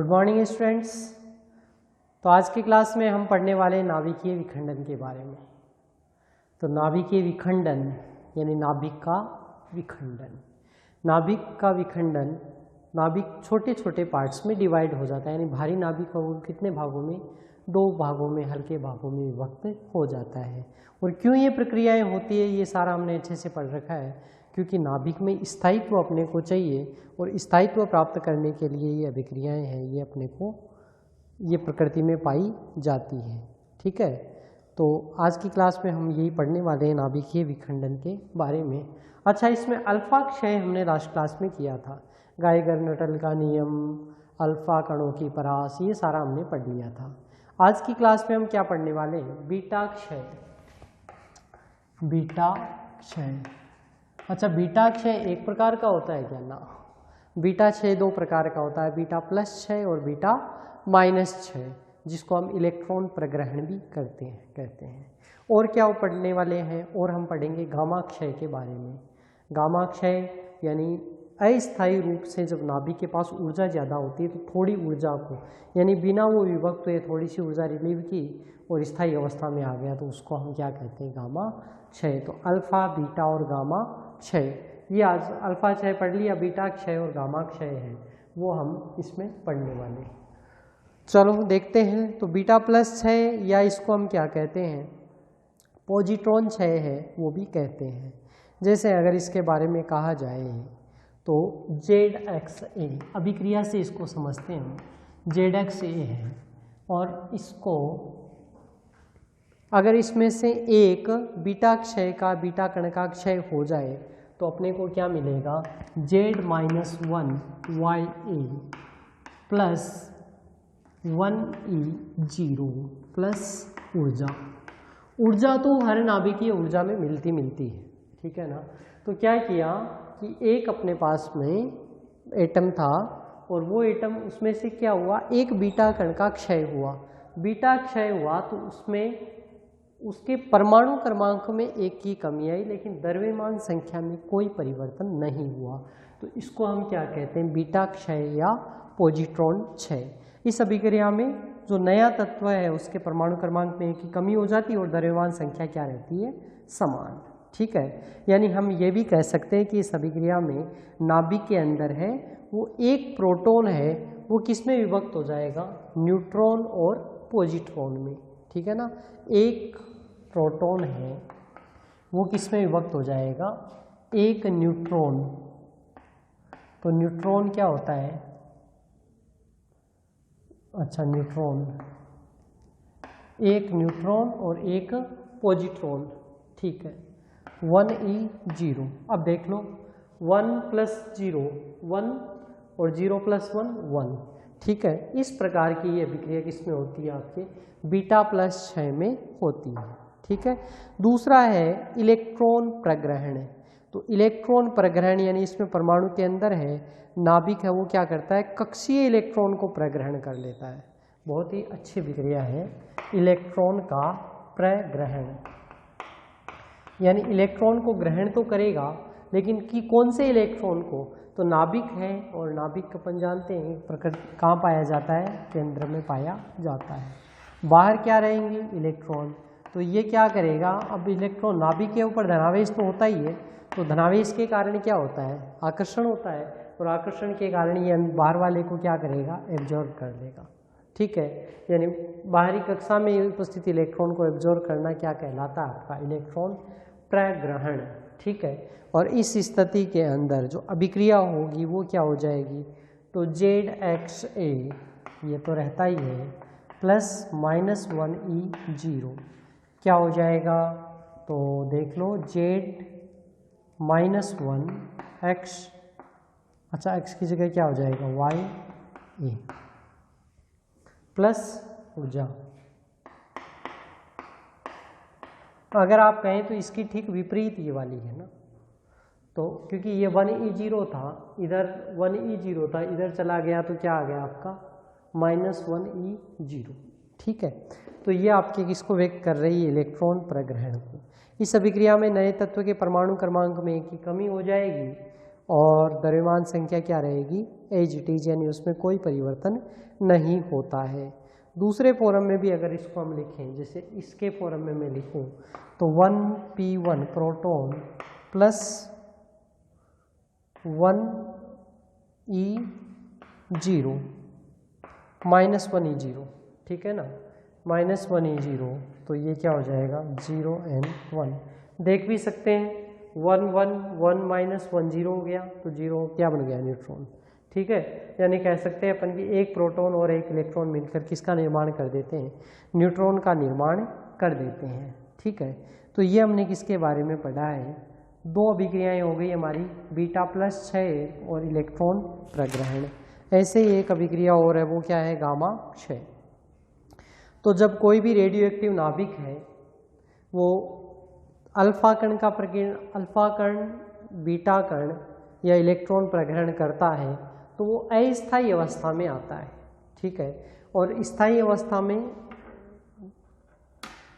Good morning students. तो आज की क्लास में हम पढ़ने वाले हैं नाभिकीय विखंडन के बारे में। तो नाभिकीय विखंडन यानी नाभिक का विखंडन। नाभिक का विखंडन, नाभिक छोटे छोटे पार्ट्स में डिवाइड हो जाता है, यानी भारी नाभिक को कितने भागों में, दो भागों में, हल्के भागों में विभक्त हो जाता है। और क्यों ये प्रक्रियाएं होती है ये सारा हमने अच्छे से पढ़ रखा है, क्योंकि नाभिक में स्थायित्व अपने को चाहिए और स्थायित्व प्राप्त करने के लिए ये अभिक्रियाएं हैं, ये अपने को ये प्रकृति में पाई जाती है। ठीक है, तो आज की क्लास में हम यही पढ़ने वाले हैं नाभिकीय विखंडन के बारे में। अच्छा, इसमें अल्फा क्षय हमने लास्ट क्लास में किया था, गाइगर नटल का नियम, अल्फा कणों की परास, ये सारा हमने पढ़ लिया था। आज की क्लास में हम क्या पढ़ने वाले हैं, बीटा क्षय। बीटा क्षय, अच्छा बीटा क्षय एक प्रकार का होता है क्या? ना, बीटा क्षय दो प्रकार का होता है, बीटा प्लस क्षय और बीटा माइनस क्षय, जिसको हम इलेक्ट्रॉन प्रग्रहण भी कहते हैं। और क्या वो पढ़ने वाले हैं, और हम पढ़ेंगे गामा क्षय के बारे में। गामा क्षय यानी अस्थायी रूप से जब नाभिक के पास ऊर्जा ज़्यादा होती है तो थोड़ी ऊर्जा को, यानी बिना वो विभक्त हुए थोड़ी सी ऊर्जा रिलीव की और स्थायी अवस्था में आ गया, तो उसको हम क्या कहते हैं, गामा क्षय। तो अल्फा, बीटा और गामा क्षय, ये आज अल्फा क्षय पढ़ लिया, बीटा क्षय और गामा क्षय है वो हम इसमें पढ़ने वाले। चलो देखते हैं। तो बीटा प्लस क्षय, या इसको हम क्या कहते हैं, पॉजिट्रॉन क्षय है वो भी कहते हैं। जैसे अगर इसके बारे में कहा जाए तो ZXA, अभिक्रिया से इसको समझते हैं, ZXA है, और इसको अगर इसमें से एक बीटा क्षय का, बीटा कण का क्षय हो जाए तो अपने को क्या मिलेगा, Z-1YA प्लस 1E0 प्लस ऊर्जा। ऊर्जा तो हर नाभिकीय ऊर्जा में मिलती है, ठीक है ना। तो क्या किया कि एक अपने पास में एटम था और वो एटम, उसमें से क्या हुआ, एक बीटा कण का क्षय हुआ। बीटा क्षय हुआ तो उसमें उसके परमाणु क्रमांक में एक की कमी आई, लेकिन द्रव्यमान संख्या में कोई परिवर्तन नहीं हुआ। तो इसको हम क्या कहते हैं, बीटा क्षय या पॉजिट्रॉन क्षय। इस अभिक्रिया में जो नया तत्व है उसके परमाणु क्रमांक में एक की कमी हो जाती है और द्रव्यमान संख्या क्या रहती है, समान। ठीक है, यानी हम ये भी कह सकते हैं कि इस अभिक्रिया में नाभिक के अंदर है वो एक प्रोटॉन है, वो किस में विभक्त हो जाएगा, न्यूट्रॉन और पॉजिट्रॉन में। ठीक है ना, एक प्रोटॉन है वो किस में विभक्त हो जाएगा, एक न्यूट्रॉन। तो न्यूट्रॉन क्या होता है, अच्छा न्यूट्रॉन, एक न्यूट्रॉन और एक पॉजिट्रॉन। ठीक है, 1E0। अब देख लो, 1 + 0 1 और 0 + 1 1। ठीक है, इस प्रकार की ये अभिक्रिया किसमें होती है, आपके बीटा प्लस क्षय में होती है। ठीक है, दूसरा है इलेक्ट्रॉन प्रग्रहण। तो इलेक्ट्रॉन प्रग्रहण यानी इसमें परमाणु के अंदर है, नाभिक है, वो क्या करता है, कक्षीय इलेक्ट्रॉन को प्रग्रहण कर लेता है। बहुत ही अच्छी विक्रिया है इलेक्ट्रॉन का प्रग्रहण, यानी इलेक्ट्रॉन को ग्रहण तो करेगा, लेकिन कि कौन से इलेक्ट्रॉन को, तो नाभिक है, और नाभिक अपन जानते हैं प्रकृति कहाँ पाया जाता है, केंद्र में पाया जाता है। बाहर क्या रहेंगे, इलेक्ट्रॉन। तो ये क्या करेगा, अब इलेक्ट्रॉन, नाभिक के ऊपर धनावेश तो होता ही है, तो धनावेश के कारण क्या होता है, आकर्षण होता है, और आकर्षण के कारण ये बाहर वाले को क्या करेगा, एब्जॉर्ब कर लेगा। ठीक है, यानी बाहरी कक्षा में उपस्थित इलेक्ट्रॉन को एब्जॉर्ब करना क्या कहलाता है, आपका इलेक्ट्रॉन प्रग्रहण। ठीक है, और इस स्थिति के अंदर जो अभिक्रिया होगी वो क्या हो जाएगी, तो ZXA, ये तो रहता ही है, प्लस -1E0 क्या हो जाएगा, तो देख लो Z-1X, अच्छा x की जगह क्या हो जाएगा, YA प्लस ऊर्जा। अगर आप कहें तो इसकी ठीक विपरीत ये वाली है ना, तो क्योंकि ये 1E0 था, इधर 1E0 था, इधर चला गया तो क्या आ गया आपका -1E0। ठीक है, तो ये आपके किसको व्यक्त कर रही है, इलेक्ट्रॉन प्रग्रहण को। इस अभिक्रिया में नए तत्व के परमाणु क्रमांक में एक की कमी हो जाएगी और द्रव्यमान संख्या क्या रहेगी, एज इट इज, यानी उसमें कोई परिवर्तन नहीं होता है। दूसरे फॉर्म में भी अगर इसको हम लिखें, जैसे इसके फॉर्म में मैं लिखूं तो 1p1 proton plus 1e0 -1e0, ठीक है ना, -1e0, तो ये क्या हो जाएगा 0n1। देख भी सकते हैं 1 1 1 -1 0 हो गया, तो 0 क्या बन गया, न्यूट्रॉन, ठीक है। यानी कह सकते हैं अपन की एक प्रोटॉन और एक इलेक्ट्रॉन मिलकर किसका निर्माण कर देते हैं, न्यूट्रॉन का निर्माण कर देते हैं, ठीक है। तो ये हमने किसके बारे में पढ़ा है, दो अभिक्रियाएं हो गई हमारी, बीटा प्लस क्षय और इलेक्ट्रॉन प्रग्रहण। ऐसे ही एक अभिक्रिया और है, वो क्या है, गामा क्षय। तो जब कोई भी रेडियो एक्टिव नाभिक है वो अल्फा कण का प्रकीर्ण, अल्फा कण बीटा कण या इलेक्ट्रॉन प्रग्रहण करता है तो वो अस्थायी अवस्था में आता है, ठीक है। और स्थायी अवस्था में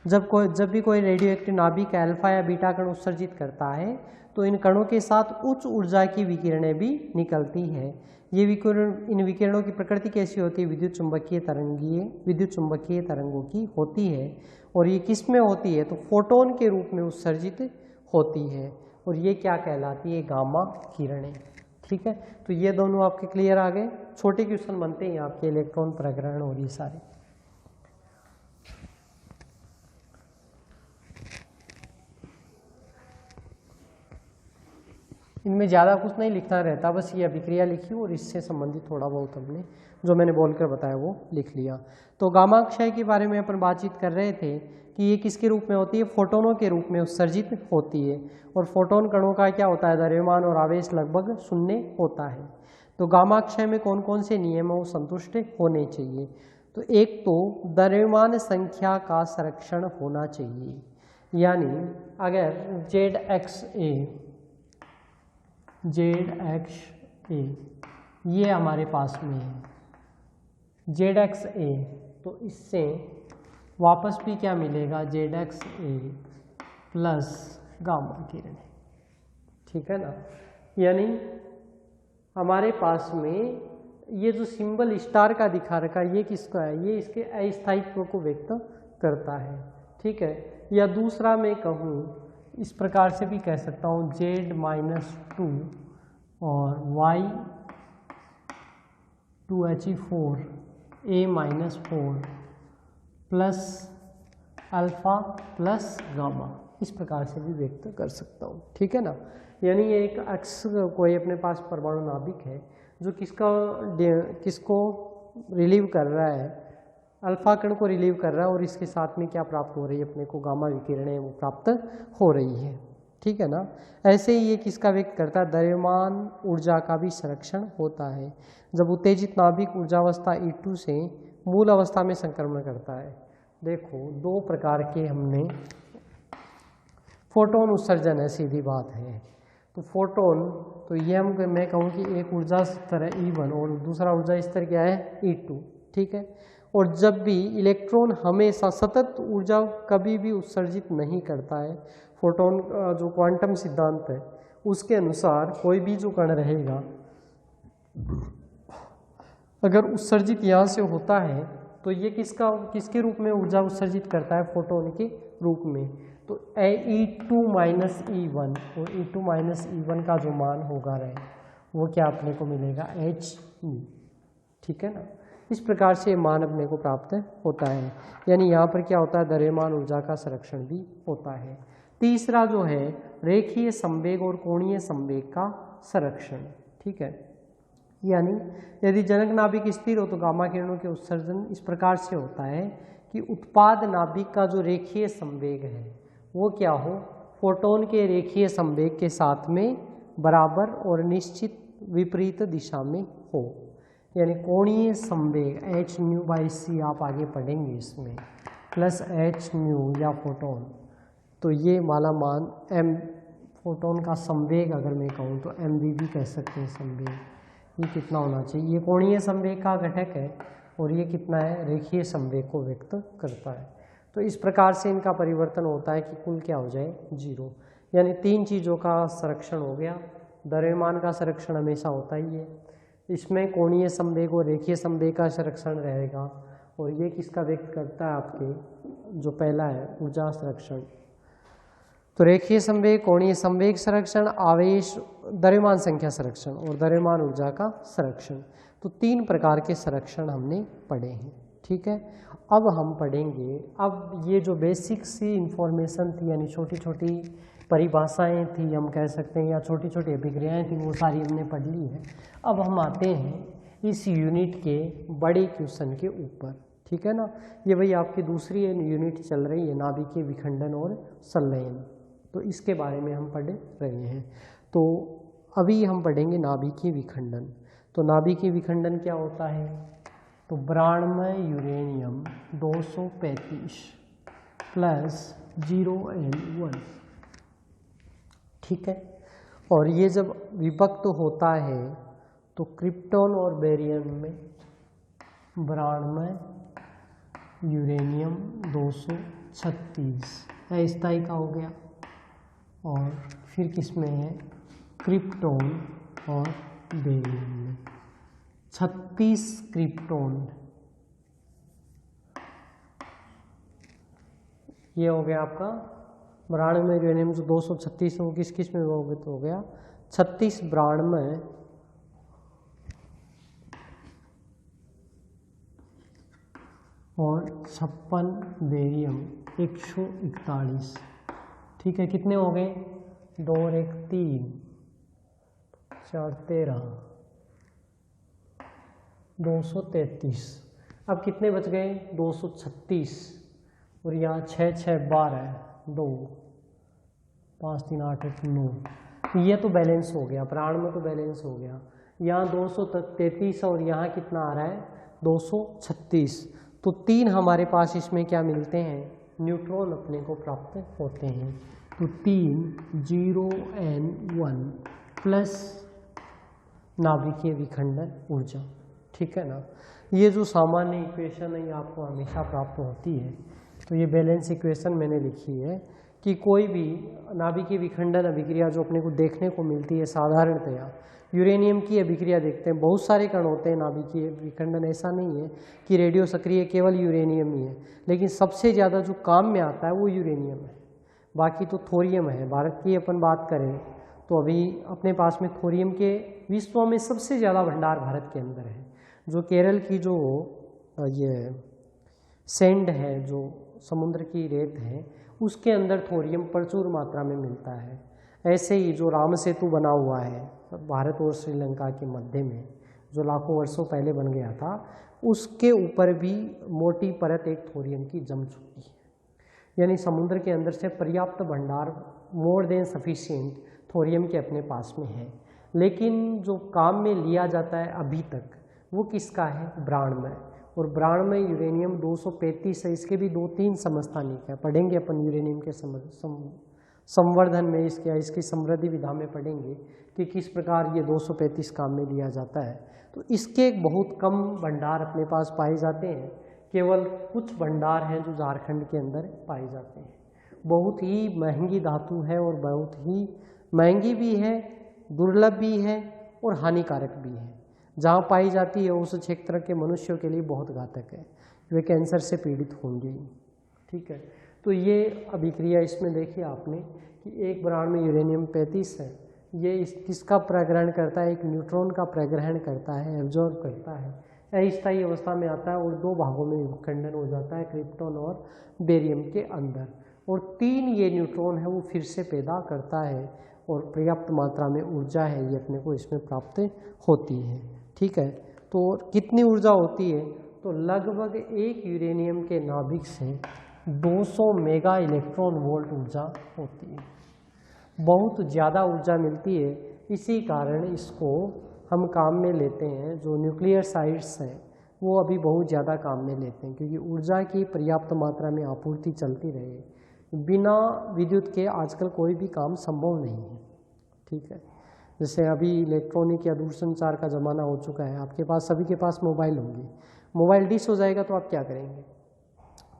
जब भी कोई रेडियो एक्टिव नाभिक अल्फा या बीटा कण उत्सर्जित करता है तो इन कणों के साथ उच्च ऊर्जा की विकिरणें भी निकलती है। ये विकिरण, इन विकिरणों की प्रकृति कैसी होती है, विद्युत चुंबकीय तरंगों की होती है। और ये किस में होती है, तो फोटोन के रूप में उत्सर्जित होती है, और ये क्या कहलाती है, गामा किरणें, ठीक है। तो ये दोनों आपके क्लियर आ गए। छोटे क्वेश्चन बनते हैं आपके इलेक्ट्रॉन प्रग्रहण और ये सारे। इनमें ज़्यादा कुछ नहीं लिखना रहता, बस ये अभिक्रिया लिखी और इससे संबंधित थोड़ा बहुत हमने जो मैंने बोलकर बताया वो लिख लिया। तो गामा क्षय के बारे में अपन बातचीत कर रहे थे कि ये किसके रूप में होती है, फोटोनों के रूप में उत्सर्जित होती है। और फोटोन कणों का क्या होता है, द्रव्यमान और आवेश लगभग शून्य होता है। तो गामा क्षय में कौन कौन से नियमों संतुष्ट होने चाहिए, तो एक तो द्रव्यमान संख्या का संरक्षण होना चाहिए, यानी अगर ZXA ये हमारे पास में है ZXA, तो इससे वापस भी क्या मिलेगा, ZXA प्लस गामा किरण, ठीक है ना। यानी हमारे पास में ये जो सिंबल स्टार का दिखा रखा है ये किसका है, ये इसके अस्थायित्व को व्यक्त करता है, ठीक है। या दूसरा मैं कहूँ इस प्रकार से भी कह सकता हूँ Z-2 और Y2He4 A-4 plus alpha plus gamma, इस प्रकार से भी व्यक्त कर सकता हूँ, ठीक है ना। यानी ये एक अक्स कोई अपने पास परमाणु नाभिक है जो किसको रिलीव कर रहा है, अल्फा कण को रिलीव कर रहा है, और इसके साथ में क्या प्राप्त हो रही है, अपने को गामा विकिरणें वो प्राप्त हो रही है, ठीक है ना। ऐसे ही ये किसका व्यक्त करता है, द्रव्यमान ऊर्जा का भी संरक्षण होता है। जब उत्तेजित नाभिक ऊर्जावस्था E2 से मूल अवस्था में संक्रमण करता है, देखो दो प्रकार के हमने फोटोन उत्सर्जन है, सीधी बात है। तो फोटोन, तो ये मैं कहूँ कि एक ऊर्जा स्तर है E1 और दूसरा ऊर्जा स्तर क्या है E2, ठीक है। और जब भी इलेक्ट्रॉन हमेशा सतत ऊर्जा कभी भी उत्सर्जित नहीं करता है, फोटोन जो क्वांटम सिद्धांत है उसके अनुसार कोई भी जो कण रहेगा अगर उत्सर्जित यहाँ से होता है तो ये किसके रूप में ऊर्जा उत्सर्जित करता है, फोटोन के रूप में। तो E2 माइनस E1 और E2 माइनस E1 का जो मान होगा वो क्या अपने को मिलेगा, He, ठीक है ना। इस प्रकार से मान अपने को प्राप्त होता है, यानी यहाँ पर क्या होता है, द्रव्यमान ऊर्जा का संरक्षण भी होता है। तीसरा जो है रेखीय संवेग और कोणीय संवेग का संरक्षण, ठीक है। यानी यदि जनक नाभिक स्थिर हो तो गामा किरणों के उत्सर्जन इस प्रकार से होता है कि उत्पाद नाभिक का जो रेखीय संवेग है वो क्या हो, फोटोन के रेखीय संवेग के साथ में बराबर और निश्चित विपरीत दिशा में हो। यानी कोणीय संवेग h/c आप आगे पढ़ेंगे इसमें, प्लस h या फोटोन, तो ये वाला मान m फोटोन का संवेग अगर मैं कहूँ तो mv भी कह सकते हैं संवेग, ये कितना होना चाहिए, ये कोणीय संवेग का घटक है और ये कितना है, रेखीय संवेग को व्यक्त करता है। तो इस प्रकार से इनका परिवर्तन होता है कि कुल क्या हो जाए 0। यानी तीन चीज़ों का संरक्षण हो गया, द्रव्यमान का संरक्षण हमेशा होता ही है। इसमें कोणीय संवेग और रेखीय संवेग का संरक्षण रहेगा। और ये किसका व्यक्त करता है, आपके जो पहला है ऊर्जा संरक्षण। तो रेखीय संवेग, कोणीय संवेग संरक्षण, आवेश, द्रव्यमान संख्या संरक्षण और द्रव्यमान ऊर्जा का संरक्षण। तो 3 प्रकार के संरक्षण हमने पढ़े हैं। ठीक है, अब हम पढ़ेंगे, अब ये जो बेसिक सी इंफॉर्मेशन थी, यानी छोटी छोटी परिभाषाएं थी हम कह सकते हैं, या छोटी छोटी अभिक्रियाएं थी, वो सारी हमने पढ़ ली है। अब हम आते हैं इस यूनिट के बड़े क्वेश्चन के ऊपर। ठीक है ना, ये भाई आपकी दूसरी यूनिट चल रही है, नाभिकीय विखंडन और संलयन। तो इसके बारे में हम पढ़ रहे हैं। तो अभी हम पढ़ेंगे नाभिकीय विखंडन। तो नाभिकीय विखंडन क्या होता है, तो ब्राण्मय यूरेनियम 235 प्लस 0N1। ठीक है, और ये जब विभक्त होता है तो क्रिप्टॉन और बेरियम में ब्राण्मय यूरेनियम 236 अस्थायी का हो गया, और फिर किसमें है, क्रिप्टॉन और बेरियम में 36 क्रिप्टॉन। ये हो गया आपका ब्राण्मय यूरेनियम जो 236 है, वो किस किस में विभक्त हो गया, 36 ब्राण्मय और 56 बेरियम 141। ठीक है, कितने हो गए, 2 और 1 3 4 13 233। अब कितने बच गए, 236, और यहाँ 6 6 12 2 5 3 8 1 9। ये तो बैलेंस हो गया, प्राण में तो बैलेंस हो गया। यहाँ 233 और यहाँ कितना आ रहा है, 236। तो 3 हमारे पास इसमें क्या मिलते हैं, न्यूट्रॉन अपने को प्राप्त होते हैं। तो 3 0N1 प्लस नाभिकीय विखंडन ऊर्जा। ठीक है ना, ये जो सामान्य इक्वेशन है ये आपको हमेशा प्राप्त होती है। तो ये बैलेंस इक्वेशन मैंने लिखी है कि कोई भी नाभिकीय विखंडन अभिक्रिया जो अपने को देखने को मिलती है, साधारणतया यूरेनियम की अभिक्रिया देखते हैं, बहुत सारे कण होते हैं नाभिकीय विखंडन, ऐसा नहीं है कि रेडियो सक्रिय केवल यूरेनियम ही है, लेकिन सबसे ज़्यादा जो काम में आता है वो यूरेनियम है, बाकी तो थोरियम है। भारत की अपन बात करें तो अभी अपने पास में थोरियम के विश्व में सबसे ज़्यादा भंडार भारत के अंदर है। जो केरल की जो ये सैंड है, जो समुद्र की रेत है, उसके अंदर थोरियम प्रचुर मात्रा में मिलता है। ऐसे ही जो राम सेतु बना हुआ है भारत और श्रीलंका के मध्य में, जो लाखों वर्षों पहले बन गया था, उसके ऊपर भी मोटी परत एक थोरियम की जम चुकी है। यानी समुद्र के अंदर से पर्याप्त भंडार, मोर देन सफिशिएंट थोरियम के अपने पास में है। लेकिन जो काम में लिया जाता है अभी तक वो किसका है, ब्राण्मय। और ब्राण्मय यूरेनियम 235 है। इसके भी 2-3 समस्थानिक है, पढ़ेंगे अपन यूरेनियम के संवर्धन में, इसकी समृद्धि विधा में पढ़ेंगे कि किस प्रकार ये 235 काम में लिया जाता है। तो इसके एक बहुत कम भंडार अपने पास पाए जाते हैं, केवल कुछ भंडार हैं जो झारखंड के अंदर पाए जाते हैं। बहुत ही महंगी धातु है और बहुत ही महंगी भी है, दुर्लभ भी है और हानिकारक भी है। जहाँ पाई जाती है उस क्षेत्र के मनुष्यों के लिए बहुत घातक है, वे कैंसर से पीड़ित होंगे। ठीक है, तो ये अभिक्रिया इसमें देखिए आपने कि एक ब्राण्मय यूरेनियम 35 है, ये किसका प्रग्रहण करता है, एक न्यूट्रॉन का प्रग्रहण करता है, एब्जॉर्ब करता है, अस्थायी अवस्था में आता है और 2 भागों में विखंडन हो जाता है, क्रिप्टॉन और बेरियम के अंदर। और 3 ये न्यूट्रॉन है वो फिर से पैदा करता है और पर्याप्त मात्रा में ऊर्जा है ये अपने को इसमें प्राप्त होती है। ठीक है, तो कितनी ऊर्जा होती है, तो लगभग एक यूरेनियम के नाभिक से 200 मेगा इलेक्ट्रॉन वोल्ट ऊर्जा होती है। बहुत ज़्यादा ऊर्जा मिलती है, इसी कारण इसको हम काम में लेते हैं। जो न्यूक्लियर साइट्स हैं वो अभी बहुत ज़्यादा काम में लेते हैं, क्योंकि ऊर्जा की पर्याप्त मात्रा में आपूर्ति चलती रहे। बिना विद्युत के आजकल कोई भी काम संभव नहीं है। ठीक है, जैसे अभी इलेक्ट्रॉनिक या दूरसंचार का ज़माना हो चुका है, आपके पास सभी के पास मोबाइल होंगे। मोबाइल डिस हो जाएगा तो आप क्या करेंगे,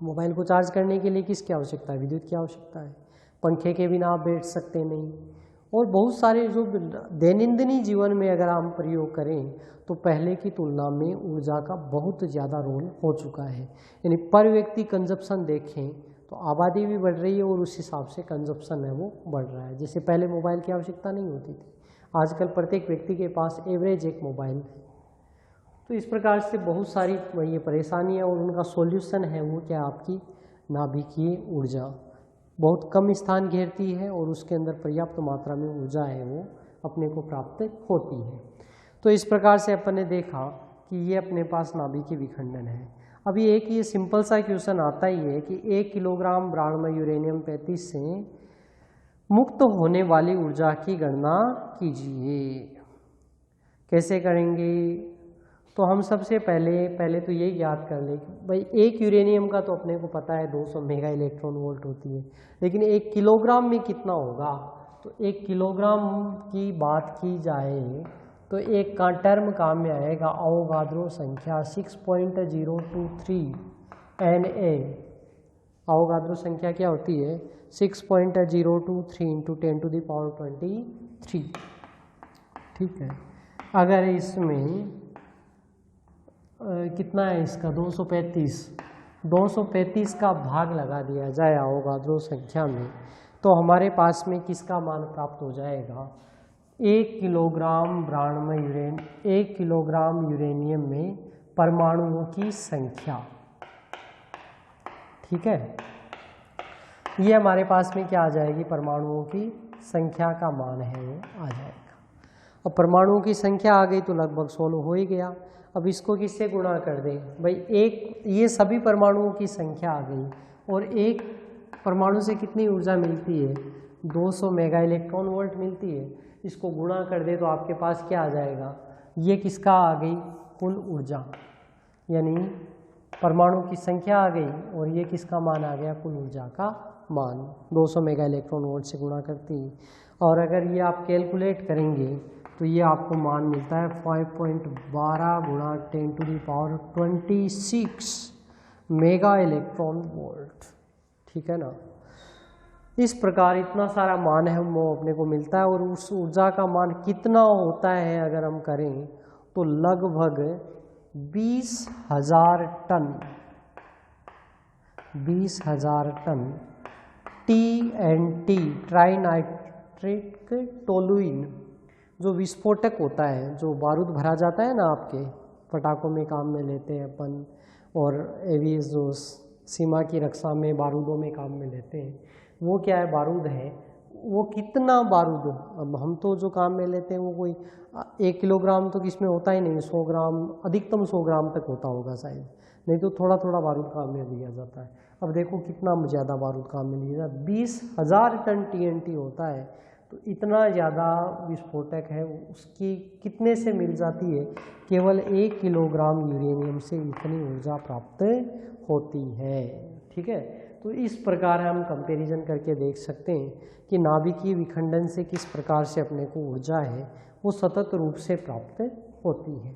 मोबाइल को चार्ज करने के लिए किसकी आवश्यकता है, विद्युत की आवश्यकता है। पंखे के बिना आप बैठ सकते नहीं, और बहुत सारे जो दैनंदिनी जीवन में अगर हम प्रयोग करें तो पहले की तुलना में ऊर्जा का बहुत ज़्यादा रोल हो चुका है। यानी पर व्यक्ति कंजप्शन देखें तो आबादी भी बढ़ रही है और उस हिसाब से कंजप्शन है वो बढ़ रहा है। जैसे पहले मोबाइल की आवश्यकता नहीं होती थी, आजकल प्रत्येक व्यक्ति के पास एवरेज एक मोबाइल है। तो इस प्रकार से बहुत सारी ये परेशानियाँ और उनका सॉल्यूशन है वो क्या, आपकी नाभिकीय ऊर्जा बहुत कम स्थान घेरती है और उसके अंदर पर्याप्त मात्रा में ऊर्जा है वो अपने को प्राप्त होती है। तो इस प्रकार से अपन ने देखा कि ये अपने पास नाभिकीय विखंडन है। अभी एक ये सिंपल सा क्वेश्चन आता ही है कि 1 किलोग्राम ब्राह्मण यूरेनियम 35 से मुक्त होने वाली ऊर्जा की गणना कीजिए। कैसे करेंगे? तो हम सबसे पहले तो ये याद कर लें कि भाई 1 यूरेनियम का तो अपने को पता है 200 मेगा इलेक्ट्रॉन वोल्ट होती है, लेकिन 1 किलोग्राम में कितना होगा? तो 1 किलोग्राम की बात की जाए तो एक का टर्म काम में आएगा, अवोगाद्रो संख्या 6.023 Na। अवोगाद्रो संख्या क्या होती है? 6.023 इंटू 10⁻23। ठीक है, अगर इसमें कितना है इसका 235 का भाग लगा दिया जाए अवोगाद्रो संख्या में, तो हमारे पास में किसका मान प्राप्त हो जाएगा? 1 किलोग्राम यूरेनियम में परमाणुओं की संख्या। ठीक है, ये हमारे पास में क्या आ जाएगी? परमाणुओं की संख्या का मान है वो आ जाएगा। अब परमाणुओं की संख्या आ गई तो लगभग 16 हो ही गया। अब इसको किससे गुणा कर दें भाई? एक ये सभी परमाणुओं की संख्या आ गई और एक परमाणु से कितनी ऊर्जा मिलती है? 200 मेगा इलेक्ट्रॉन वोल्ट मिलती है। इसको गुणा कर दे तो आपके पास क्या आ जाएगा? ये किसका आ गई? कुल ऊर्जा, यानी परमाणु की संख्या आ गई और ये किसका मान आ गया? कुल ऊर्जा का मान 200 मेगा इलेक्ट्रॉन वोल्ट से गुणा करती है। और अगर ये आप कैलकुलेट करेंगे तो ये आपको मान मिलता है 5.12 गुणा 10⁻26 मेगा इलेक्ट्रॉन वोल्ट। ठीक है ना? इस प्रकार इतना सारा मान है वो अपने को मिलता है। और उस ऊर्जा का मान कितना होता है अगर हम करें तो लगभग 20,000 टन TNT ट्राइनाइट्रिक टोलुइन जो विस्फोटक होता है, जो बारूद भरा जाता है ना आपके पटाखों में काम में लेते हैं अपन, और एवीएस जो सीमा की रक्षा में बारूदों में काम में लेते हैं, वो क्या है? बारूद है। वो कितना बारूद, अब हम तो जो काम में लेते हैं वो कोई 1 किलोग्राम तो किसमें होता ही नहीं, 100 ग्राम, अधिकतम 100 ग्राम तक होता होगा शायद, नहीं तो थोड़ा थोड़ा बारूद काम में लिया जाता है। अब देखो कितना ज़्यादा बारूद काम में लिया जाता है, 20,000 टन TNT होता है। तो इतना ज़्यादा विस्फोटक है, उसकी कितने से मिल जाती है? केवल 1 किलोग्राम यूरेनियम से इतनी ऊर्जा प्राप्त होती है। ठीक है, तो इस प्रकार हम कंपैरिजन करके देख सकते हैं कि नाभिकीय विखंडन से किस प्रकार से अपने को ऊर्जा है वो सतत रूप से प्राप्त होती है।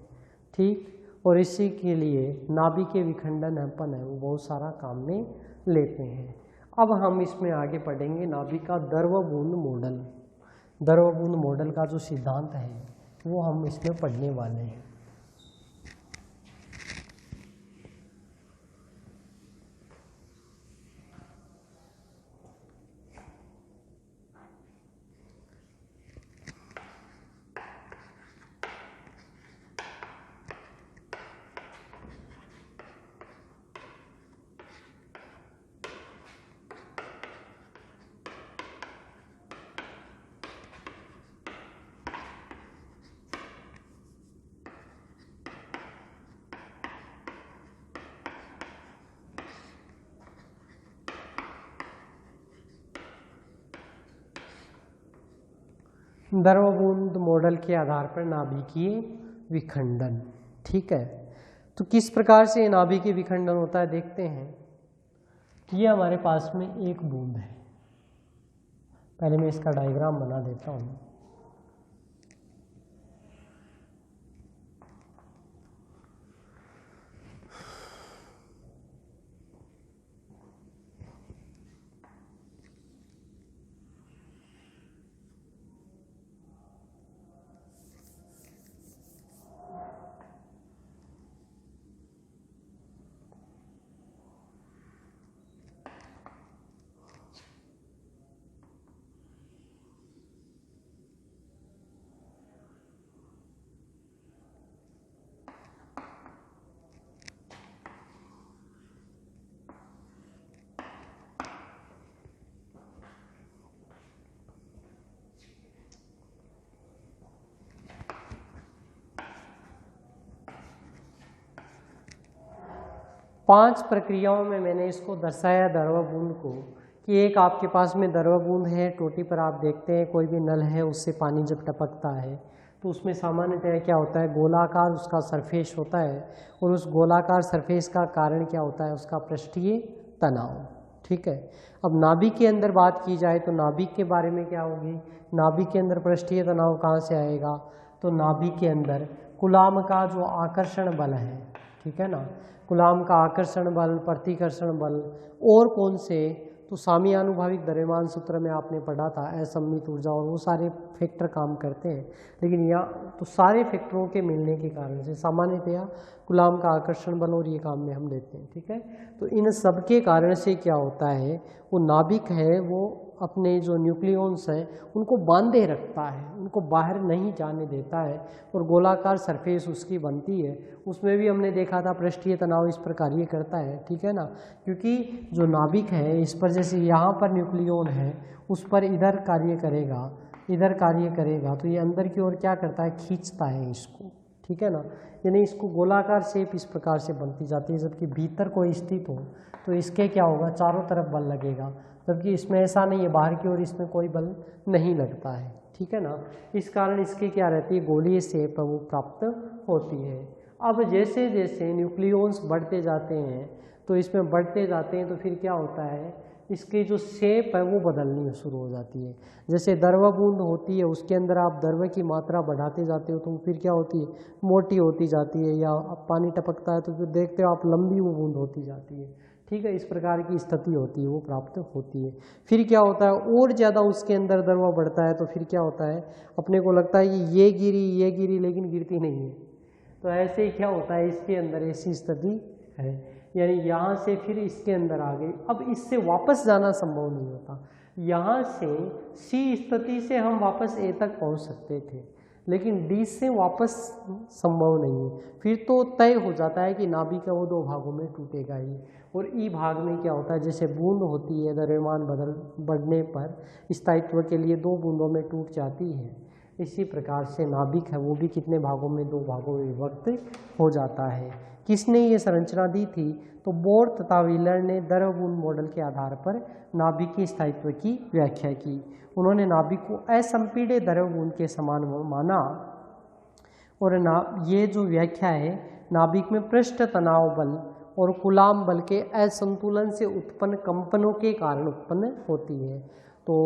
ठीक, और इसी के लिए नाभिकीय विखंडन अपन है वो बहुत सारा काम में लेते हैं। अब हम इसमें आगे पढ़ेंगे नाभिक का द्रवबूंद मॉडल। द्रवबूंद मॉडल का जो सिद्धांत है वो हम इसमें पढ़ने वाले हैं। द्रवबूंद मॉडल के आधार पर नाभिकीय विखंडन। ठीक है, तो किस प्रकार से नाभिकीय विखंडन होता है देखते हैं। ये हमारे पास में एक बूंद है, पहले मैं इसका डायग्राम बना देता हूँ। 5 प्रक्रियाओं में मैंने इसको दर्शाया द्रव बूंद को कि एक आपके पास में द्रव बूंद है, टोटी पर आप देखते हैं कोई भी नल है उससे पानी जब टपकता है तो उसमें सामान्यतः क्या होता है, गोलाकार उसका सरफेस होता है और उस गोलाकार सरफेस का कारण क्या होता है, उसका पृष्ठीय तनाव। ठीक है, अब नाभिक के अंदर बात की जाए तो नाभिक के बारे में क्या होगी, नाभिक के अंदर पृष्ठीय तनाव कहाँ से आएगा, तो नाभिक के अंदर कूलाम का जो आकर्षण बल है, ठीक है ना, कूलाम का आकर्षण बल, प्रतिकर्षण बल और कौन से, तो साम्यानुभाविक द्रव्यमान सूत्र में आपने पढ़ा था असममित ऊर्जा और वो सारे फैक्टर काम करते हैं, लेकिन यहाँ तो सारे फैक्टरों के मिलने के कारण से सामान्यतया कूलाम का आकर्षण बल और ये काम में हम लेते हैं। ठीक है, तो इन सब के कारण से क्या होता है, वो नाभिक है वो अपने जो न्यूक्लियॉन्स हैं उनको बांधे रखता है, उनको बाहर नहीं जाने देता है और गोलाकार सरफेस उसकी बनती है। उसमें भी हमने देखा था पृष्ठीय तनाव इस प्रकार ये करता है, ठीक है ना, क्योंकि जो नाभिक है इस पर जैसे यहाँ पर न्यूक्लियॉन है उस पर इधर कार्य करेगा, इधर कार्य करेगा तो ये अंदर की ओर क्या करता है, खींचता है इसको, ठीक है ना, यानी इसको गोलाकार शेप इस प्रकार से बनती जाती है। जबकि भीतर कोई स्थित हो तो इसके क्या होगा, चारों तरफ बल लगेगा, जबकि इसमें ऐसा नहीं है, बाहर की ओर इसमें कोई बल नहीं लगता है। ठीक है ना, इस कारण इसकी क्या रहती है, गोलीय शेप वो प्राप्त होती है। अब जैसे जैसे न्यूक्लियॉन्स बढ़ते जाते हैं तो इसमें बढ़ते जाते हैं तो फिर क्या होता है, इसकी जो शेप है वो बदलनी शुरू हो जाती है। जैसे द्रव बूंद होती है उसके अंदर आप द्रव की मात्रा बढ़ाते जाते हो तो फिर क्या होती है, मोटी होती जाती है, या अब पानी टपकता है तो फिर देखते हो आप लंबी वो बूंद होती जाती है। ठीक है, इस प्रकार की स्थिति होती है वो प्राप्त होती है। फिर क्या होता है, और ज़्यादा उसके अंदर द्रव बढ़ता है तो फिर क्या होता है, अपने को लगता है कि ये गिरी लेकिन गिरती नहीं है। तो ऐसे ही क्या होता है, इसके अंदर ऐसी स्थिति है, यानी यहाँ से फिर इसके अंदर आ गई। अब इससे वापस जाना संभव नहीं होता, यहाँ से सी स्थिति से हम वापस ए तक पहुँच सकते थे लेकिन डी से वापस संभव नहीं है। फिर तो तय हो जाता है कि नाभिक वो दो भागों में टूटेगा ही। और ई भाग में क्या होता है, जैसे बूंद होती है द्रव्यमान बढ़ने पर स्थायित्व के लिए 2 बूंदों में टूट जाती है, इसी प्रकार से नाभिक है वो भी कितने भागों में, 2 भागों में विभक्त हो जाता है। किसने ये संरचना दी थी, तो बोर तथा व्हीलर ने द्रव बूंद मॉडल के आधार पर नाभिक के स्थायित्व की व्याख्या की। उन्होंने नाभिक को असंपीड्य द्रव बूंद के समान माना और ये जो व्याख्या है नाभिक में पृष्ठ तनाव बल और कूलाम बल के असंतुलन से उत्पन्न कंपनों के कारण उत्पन्न होती है। तो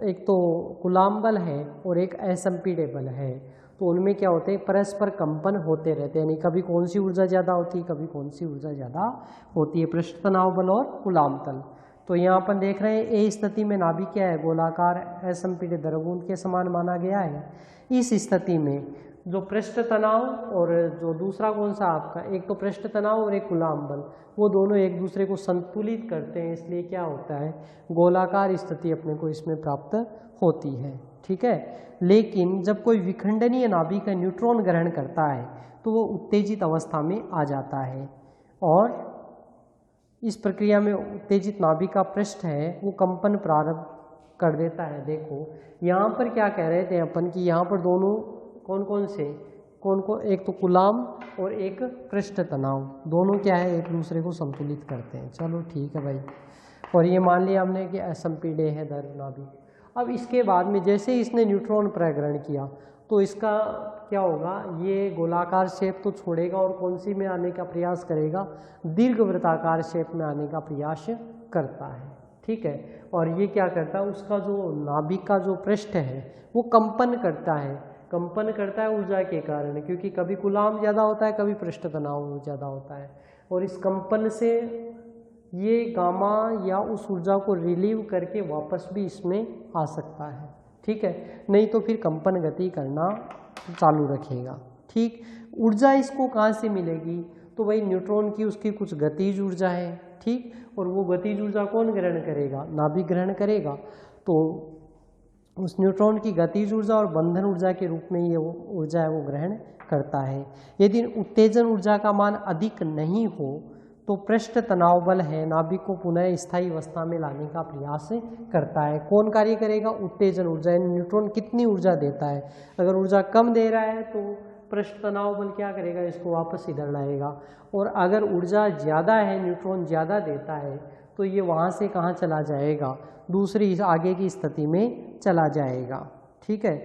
एक तो कूलाम बल है और एक असंपीड्य बल है, तो उनमें क्या होते हैं, परस्पर कंपन होते रहते हैं, यानी कभी कौन सी ऊर्जा ज़्यादा होती है, कभी कौन सी ऊर्जा ज़्यादा होती है, पृष्ठ तनाव बल और कूलाम तल। तो यहाँ पर देख रहे हैं ए स्थिति में नाभिक क्या है, गोलाकार असंपीड्य द्रव बूंद के समान माना गया है। इस स्थिति में जो पृष्ठ तनाव और जो दूसरा कौन सा आपका, एक तो पृष्ठ तनाव और एक कूलाम बल, वो दोनों एक दूसरे को संतुलित करते हैं, इसलिए क्या होता है, गोलाकार स्थिति अपने को इसमें प्राप्त होती है। ठीक है, लेकिन जब कोई विखंडनीय नाभिक का न्यूट्रॉन ग्रहण करता है तो वो उत्तेजित अवस्था में आ जाता है और इस प्रक्रिया में उत्तेजित नाभिक का पृष्ठ है वो कंपन प्रारंभ कर देता है। देखो यहाँ पर क्या कह रहे थे अपन कि यहाँ पर दोनों कौन कौन, एक तो कूलाम और एक पृष्ठ तनाव, दोनों क्या है, एक दूसरे को संतुलित करते हैं। चलो ठीक है भाई, और ये मान लिया हमने कि असंपीड्य है द्रव नाभिक। अब इसके बाद में जैसे इसने न्यूट्रॉन प्रग्रहण किया तो इसका क्या होगा, ये गोलाकार शेप तो छोड़ेगा और कौन सी में आने का प्रयास करेगा, दीर्घवृत्ताकार शेप में आने का प्रयास करता है। ठीक है, और ये क्या करता है, उसका जो नाभिक का जो पृष्ठ है वो कंपन करता है ऊर्जा के कारण, क्योंकि कभी कूलाम ज़्यादा होता है, कभी पृष्ठ तनाव ज़्यादा होता है, और इस कंपन से ये गामा या उस ऊर्जा को रिलीव करके वापस भी इसमें आ सकता है। ठीक है, नहीं तो फिर कंपन गति करना चालू रखेगा। ठीक, ऊर्जा इसको कहाँ से मिलेगी, तो वही न्यूट्रॉन की उसकी कुछ गतिज ऊर्जा है। ठीक, और वो गतिज ऊर्जा कौन ग्रहण करेगा, नाभिक ग्रहण करेगा। तो उस न्यूट्रॉन की गतिज ऊर्जा और बंधन ऊर्जा के रूप में ये ऊर्जा है वो ग्रहण करता है। यदि उत्तेजन ऊर्जा का मान अधिक नहीं हो तो पृष्ठ तनाव बल है नाभिक को पुनः स्थायी अवस्था में लाने का प्रयास करता है। कौन कार्य करेगा, उत्तेजन ऊर्जा, यानी न्यूट्रॉन कितनी ऊर्जा देता है। अगर ऊर्जा कम दे रहा है तो पृष्ठ तनाव बल क्या करेगा, इसको वापस इधर लाएगा। और अगर ऊर्जा ज़्यादा है, न्यूट्रॉन ज़्यादा देता है, तो ये वहाँ से कहाँ चला जाएगा, दूसरी आगे की स्थिति में चला जाएगा। ठीक है,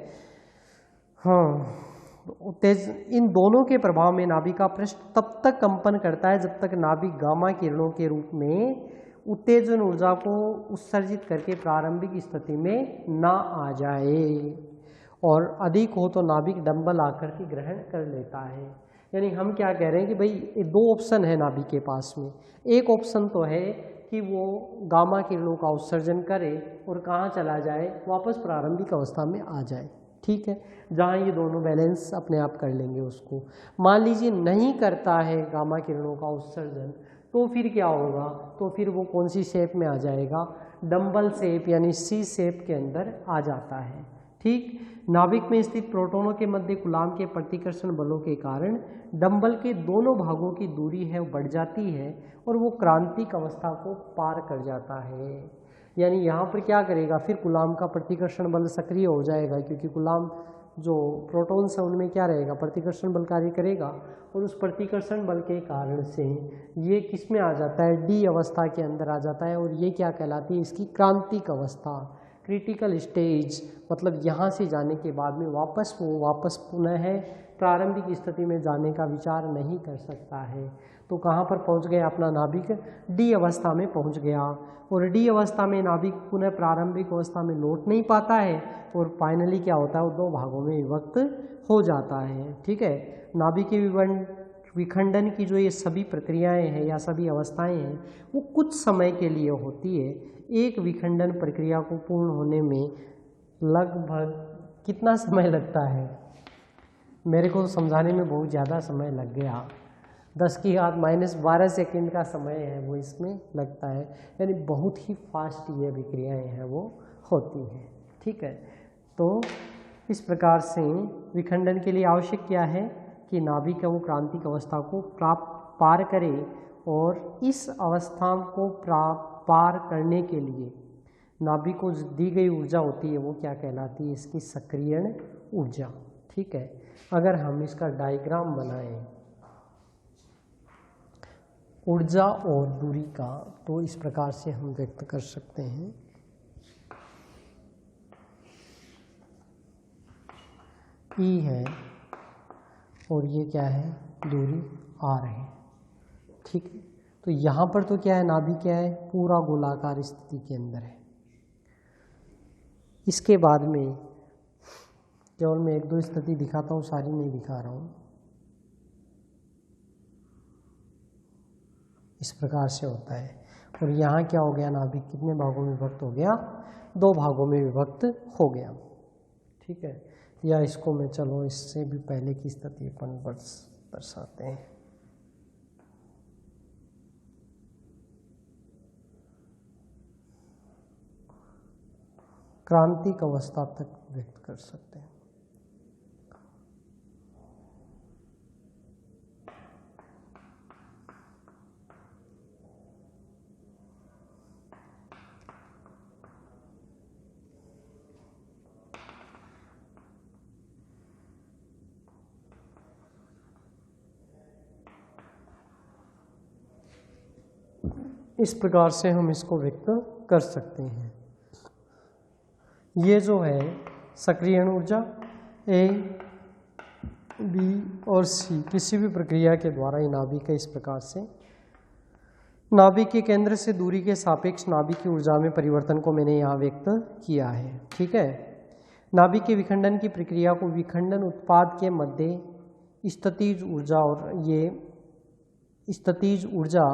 हाँ। तेज इन दोनों के प्रभाव में नाभिक का पृष्ठ तब तक कंपन करता है जब तक नाभिक गामा किरणों के रूप में उत्तेजन ऊर्जा को उत्सर्जित करके प्रारंभिक स्थिति में ना आ जाए, और अधिक हो तो नाभिक डंबल आकृति ग्रहण कर लेता है। यानी हम क्या कह रहे हैं कि भाई दो ऑप्शन है नाभिक के पास में। एक ऑप्शन तो है कि वो गामा किरणों का उत्सर्जन करे और कहाँ चला जाए, वापस प्रारंभिक अवस्था में आ जाए। ठीक है, जहाँ ये दोनों बैलेंस अपने आप कर लेंगे उसको। मान लीजिए नहीं करता है गामा किरणों का उत्सर्जन, तो फिर क्या होगा, तो फिर वो कौन सी शेप में आ जाएगा, डंबल शेप यानी सी शेप के अंदर आ जाता है। ठीक, नाभिक में स्थित प्रोटॉनों के मध्य कूलाम के प्रतिकर्षण बलों के कारण डंबल के दोनों भागों की दूरी है वो बढ़ जाती है और वो क्रांतिक अवस्था को पार कर जाता है। यानी यहाँ पर क्या करेगा, फिर कूलाम का प्रतिकर्षण बल सक्रिय हो जाएगा, क्योंकि कूलाम जो प्रोटॉन्स है उनमें क्या रहेगा, प्रतिकर्षण बल कार्य करेगा, और उस प्रतिकर्षण बल के कारण से ये किस में आ जाता है, डी अवस्था के अंदर आ जाता है। और ये क्या कहलाती है, इसकी क्रांतिक अवस्था, क्रिटिकल स्टेज। मतलब यहाँ से जाने के बाद में वापस पुनः है प्रारंभिक स्थिति में जाने का विचार नहीं कर सकता है। तो कहाँ पर पहुँच गया अपना नाभिक, डी अवस्था में पहुँच गया। और डी अवस्था में नाभिक पुनः प्रारंभिक अवस्था में लौट नहीं पाता है और फाइनली क्या होता है, वो दो भागों में विभक्त हो जाता है। ठीक है, नाभिक के विखंडन की जो ये सभी प्रक्रियाएं हैं या सभी अवस्थाएं हैं वो कुछ समय के लिए होती है। एक विखंडन प्रक्रिया को पूर्ण होने में लगभग कितना समय लगता है, मेरे को समझाने में बहुत ज़्यादा समय लग गया, 10⁻⁻12 सेकंड का समय है वो इसमें लगता है। यानी बहुत ही फास्ट ये विक्रियाएं हैं वो होती हैं। ठीक है, तो इस प्रकार से विखंडन के लिए आवश्यक क्या है कि नाभिक का वो क्रांतिक अवस्था को पार करे, और इस अवस्था को पार करने के लिए नाभिक को दी गई ऊर्जा होती है वो क्या कहलाती है, इसकी सक्रियण ऊर्जा। ठीक है, अगर हम इसका डायग्राम बनाएं ऊर्जा और दूरी का, तो इस प्रकार से हम व्यक्त कर सकते हैं। ई है और ये क्या है, दूरी आर है। ठीक है, तो यहाँ पर तो क्या है, नाभिक क्या है, पूरा गोलाकार स्थिति के अंदर है। इसके बाद में केवल मैं एक दो स्थिति दिखाता हूँ, सारी नहीं दिखा रहा हूँ। इस प्रकार से होता है। और यहाँ क्या हो गया, नाभिक कितने भागों में विभक्त हो गया, दो भागों में विभक्त हो गया। ठीक है, या इसको मैं चलो इससे भी पहले की स्थिति अपन दर्शाते हैं। क्रांतिक अवस्था तक व्यक्त कर सकते हैं। इस प्रकार से हम इसको व्यक्त कर सकते हैं। ये जो है सक्रियण ऊर्जा ए, बी और सी किसी भी प्रक्रिया के द्वारा ये नाभिक है। इस प्रकार से नाभिक के केंद्र से दूरी के सापेक्ष नाभिक की ऊर्जा में परिवर्तन को मैंने यहाँ व्यक्त किया है। ठीक है, नाभिक के विखंडन की प्रक्रिया को विखंडन उत्पाद के मध्य स्थितिज ऊर्जा और ये स्थितिज ऊर्जा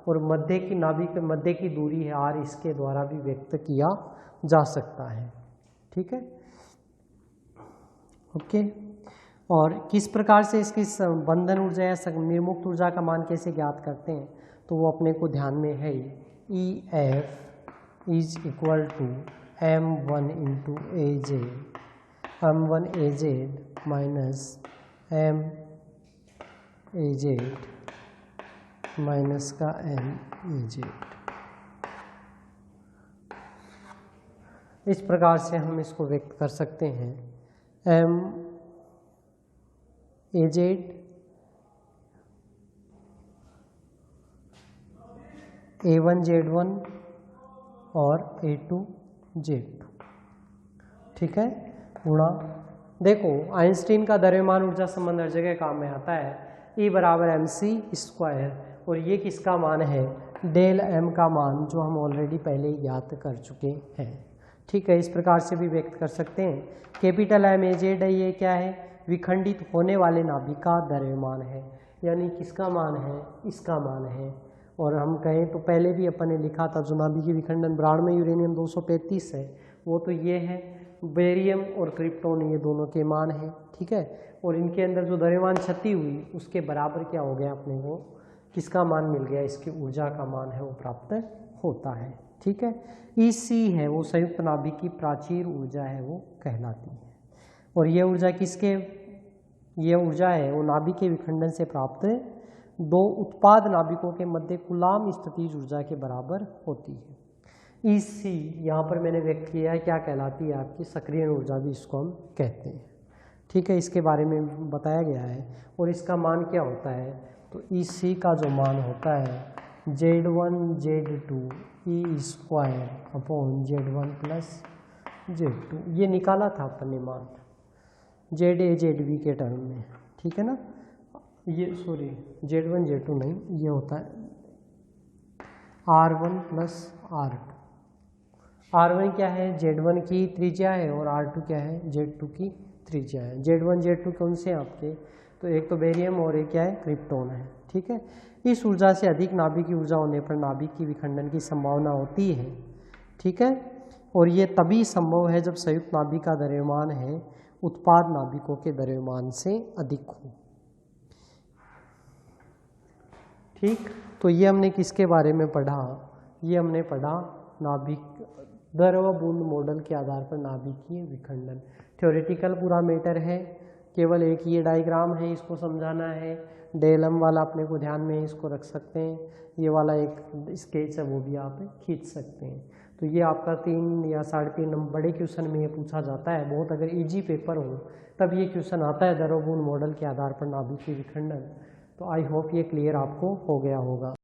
और मध्य की नाभिक मध्य की दूरी है आर, इसके द्वारा भी व्यक्त किया जा सकता है। ठीक है, ओके। और किस प्रकार से इसकी बंधन ऊर्जा या निर्मुक्त ऊर्जा का मान कैसे ज्ञात करते हैं, तो वो अपने को ध्यान में है। E F is equal to m1 into A Z, m1 A Z minus m A Z minus का m ए जेड। इस प्रकार से हम इसको व्यक्त कर सकते हैं। m AZ A1 Z1 और A2 Z2, ठीक है, गुणा। देखो आइंस्टीन का द्रव्यमान ऊर्जा संबंध हर जगह काम में आता है, E बराबर mc², और ये किसका मान है, डेल m का मान, जो हम ऑलरेडी पहले ही ज्ञात कर चुके हैं, ठीक है। इस प्रकार से भी व्यक्त कर सकते हैं, कैपिटल M AZ है, ये क्या है, विखंडित होने वाले नाभिक का द्रव्यमान है, यानी किसका मान है, इसका मान है। और हम कहें तो पहले भी अपन ने लिखा था, जो नाभिकीय विखंडन ब्रांड में यूरेनियम 235 है, वो तो ये है, बेरियम और क्रिप्टोन ये दोनों के मान हैं, ठीक है। और इनके अंदर जो द्रव्यमान क्षति हुई उसके बराबर क्या हो गया, अपने को किसका मान मिल गया, इसकी ऊर्जा का मान है वो प्राप्त होता है, ठीक है। EC है वो संयुक्त नाभिक की प्राचीर ऊर्जा है, वो कहलाती है। और ये ऊर्जा किसके, ये ऊर्जा है वो नाभिक के विखंडन से प्राप्त दो उत्पाद नाभिकों के मध्य कूलाम स्थितिज ऊर्जा के बराबर होती है। EC यहाँ पर मैंने व्यक्त किया है, क्या कहलाती है, आपकी सक्रिय ऊर्जा भी इसको हम कहते हैं, ठीक है। इसके बारे में बताया गया है। और इसका मान क्या होता है, तो EC का जो मान होता है Z1 Z2 E² upon Z1 plus Z2, ये निकाला था अपन ने मान ZA ZB के टर्म में, ठीक है ना। ये सॉरी Z1 Z2 नहीं, ये होता है R1 प्लस R2। R1 क्या है, Z1 की त्रिज्या है, और R2 क्या है, Z2 की त्रिज्या है। Z1 Z2 कौन से हैं आपके, तो एक तो बेरियम और एक क्या है, क्रिप्टोन है, ठीक है। इस ऊर्जा से अधिक नाभिक की ऊर्जा होने पर नाभिक की विखंडन की संभावना होती है, ठीक है। और ये तभी संभव है जब संयुक्त नाभिक का द्रव्यमान है उत्पाद नाभिकों के द्रव्यमान से अधिक हो, ठीक। तो ये हमने किसके बारे में पढ़ा, ये हमने पढ़ा नाभिक द्रव बूंद मॉडल के आधार पर नाभिकीय विखंडन। थ्योरेटिकल पूरा मैटर है, केवल एक ये डायग्राम है, इसको समझाना है। डेलम वाला अपने को ध्यान में इसको रख सकते हैं, ये वाला एक स्केच है वो भी आप खींच सकते हैं। तो ये आपका 3 या 3.5 नंबर बड़े क्वेश्चन में ये पूछा जाता है, बहुत अगर इजी पेपर हो तब ये क्वेश्चन आता है, द्रव बूंद मॉडल के आधार पर नाभिकीय विखंडन। तो आई होप ये क्लियर आपको हो गया होगा।